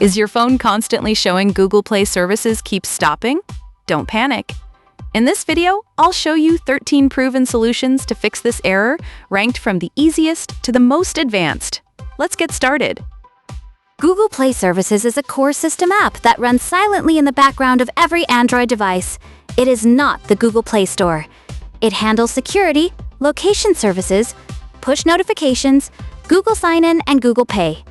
Is your phone constantly showing Google Play services keep stopping? Don't panic. In this video, I'll show you 13 proven solutions to fix this error, ranked from the easiest to the most advanced. Let's get started. Google Play Services is a core system app that runs silently in the background of every Android device. It is not the Google Play Store. It handles security, location services, push notifications, Google Sign-In, and Google Pay.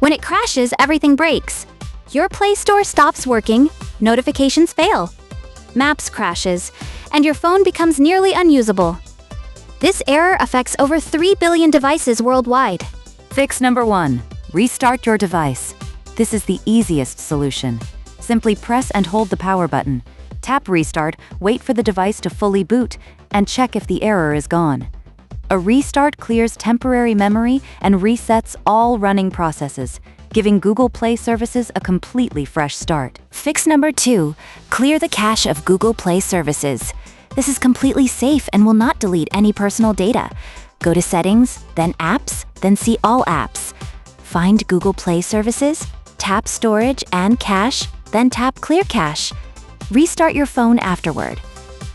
When it crashes, everything breaks. Your Play Store stops working, notifications fail, Maps crashes, and your phone becomes nearly unusable. This error affects over 3 billion devices worldwide. Fix number 1. Restart your device. This is the easiest solution. Simply press and hold the power button. Tap Restart, wait for the device to fully boot, and check if the error is gone. A restart clears temporary memory and resets all running processes, giving Google Play services a completely fresh start. Fix number 2. Clear the cache of Google Play services. This is completely safe and will not delete any personal data. Go to Settings, then Apps, then see All Apps. Find Google Play services, tap Storage and Cache, then tap Clear Cache. Restart your phone afterward.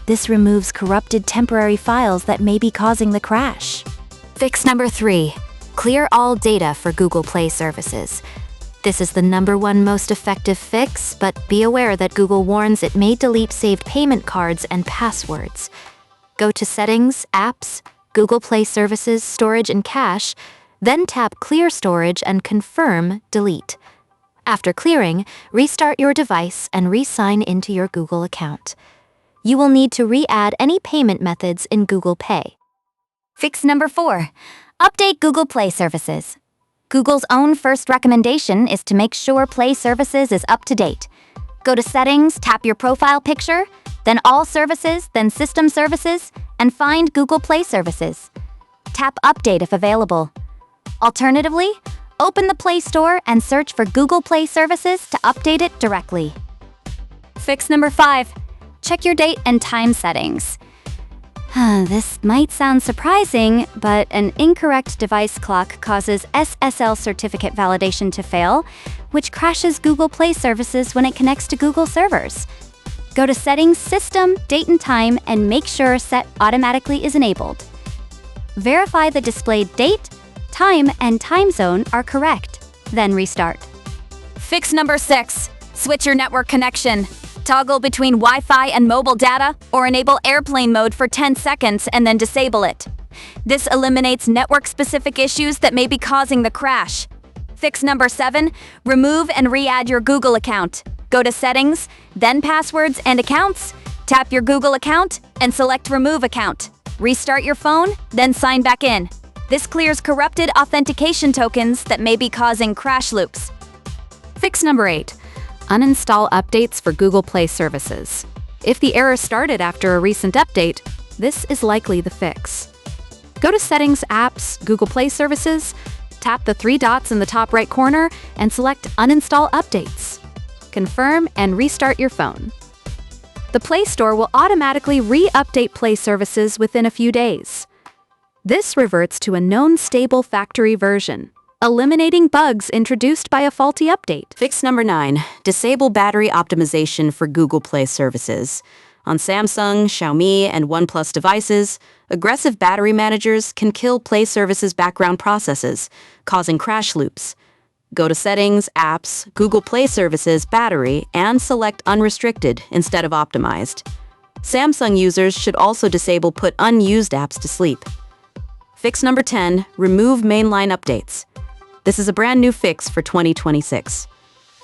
This removes corrupted temporary files that may be causing the crash. Fix number 3. Clear all data for Google Play services. This is the #1 most effective fix, but be aware that Google warns it may delete saved payment cards and passwords. Go to Settings, Apps, Google Play Services, Storage and Cache, then tap Clear Storage and confirm Delete. After clearing, restart your device and re-sign into your Google account. You will need to re-add any payment methods in Google Pay. Fix number 4. Update Google Play services. Google's own first recommendation is to make sure Play services is up to date. Go to Settings, tap your profile picture, then All Services, then System Services, and find Google Play services. Tap Update if available. Alternatively, open the Play Store and search for Google Play services to update it directly. Fix number 5. Check your date and time settings. This might sound surprising, but an incorrect device clock causes SSL certificate validation to fail, which crashes Google Play services when it connects to Google servers. Go to Settings, System, Date and Time, and make sure Set Automatically is enabled. Verify the displayed date, time, and time zone are correct, then restart. Fix number 6. Switch your network connection. Toggle between Wi-Fi and mobile data, or enable airplane mode for 10 seconds and then disable it. This eliminates network-specific issues that may be causing the crash. Fix number 7. Remove and re-add your Google account. Go to Settings, then Passwords and Accounts, tap your Google account, and select Remove Account. Restart your phone, then sign back in. This clears corrupted authentication tokens that may be causing crash loops. Fix number 8. Uninstall updates for Google Play services. If the error started after a recent update, this is likely the fix. Go to Settings, Apps, Google Play Services, tap the 3 dots in the top right corner, and select Uninstall Updates. Confirm and restart your phone. The Play Store will automatically re-update Play services within a few days. This reverts to a known stable factory version, eliminating bugs introduced by a faulty update. Fix number 9. Disable battery optimization for Google Play services. On Samsung, Xiaomi, and OnePlus devices, aggressive battery managers can kill Play services background processes, causing crash loops. Go to Settings, Apps, Google Play Services, Battery, and select Unrestricted instead of Optimized. Samsung users should also disable Put Unused Apps to Sleep. Fix number 10. Remove Mainline updates. This is a brand new fix for 2026.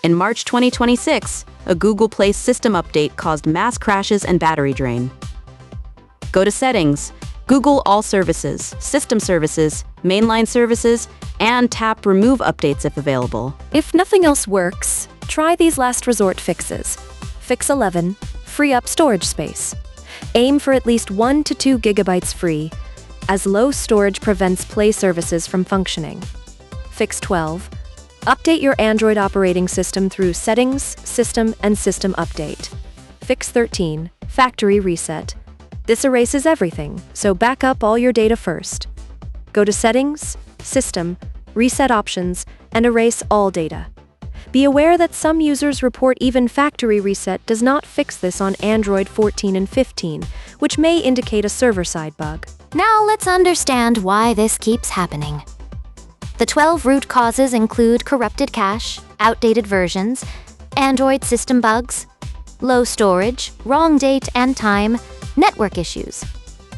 In March 2026, a Google Play system update caused mass crashes and battery drain. Go to Settings, Google All Services, System Services, Mainline Services, and tap Remove Updates if available. If nothing else works, try these last resort fixes. Fix 11. Free up storage space. Aim for at least 1 to 2 gigabytes free, as low storage prevents Play services from functioning. Fix 12. Update your Android operating system through Settings, System, and System Update. Fix 13. Factory reset. This erases everything, so back up all your data first. Go to Settings, System, Reset Options, and erase all data. Be aware that some users report even factory reset does not fix this on Android 14 and 15, which may indicate a server-side bug. Now let's understand why this keeps happening. The 12 root causes include corrupted cache, outdated versions, Android system bugs, low storage, wrong date and time, network issues,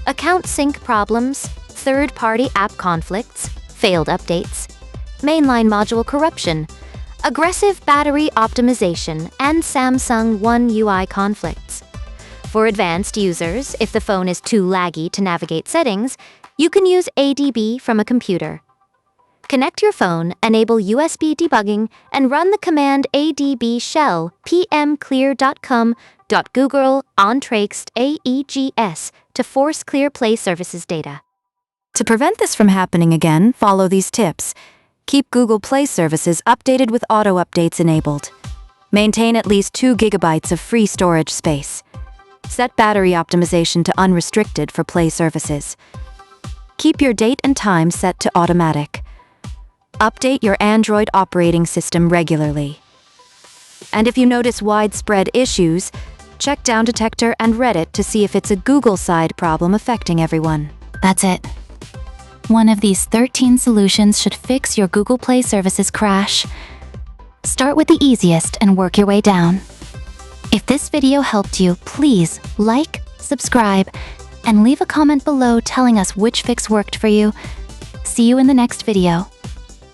account sync problems, third-party app conflicts, failed updates, mainline module corruption, aggressive battery optimization, and Samsung One UI conflicts. For advanced users, if the phone is too laggy to navigate settings, you can use ADB from a computer. Connect your phone, enable USB debugging, and run the command adb shell pmclear.com.google ontraxt aegs to force clear Play Services data. To prevent this from happening again, follow these tips. Keep Google Play Services updated with auto updates enabled. Maintain at least 2 GB of free storage space. Set battery optimization to unrestricted for Play Services. Keep your date and time set to automatic. Update your Android operating system regularly. And if you notice widespread issues, check Down Detector and Reddit to see if it's a Google side problem affecting everyone. That's it. One of these 13 solutions should fix your Google Play Services crash. Start with the easiest and work your way down. If this video helped you, please like, subscribe, and leave a comment below telling us which fix worked for you. See you in the next video.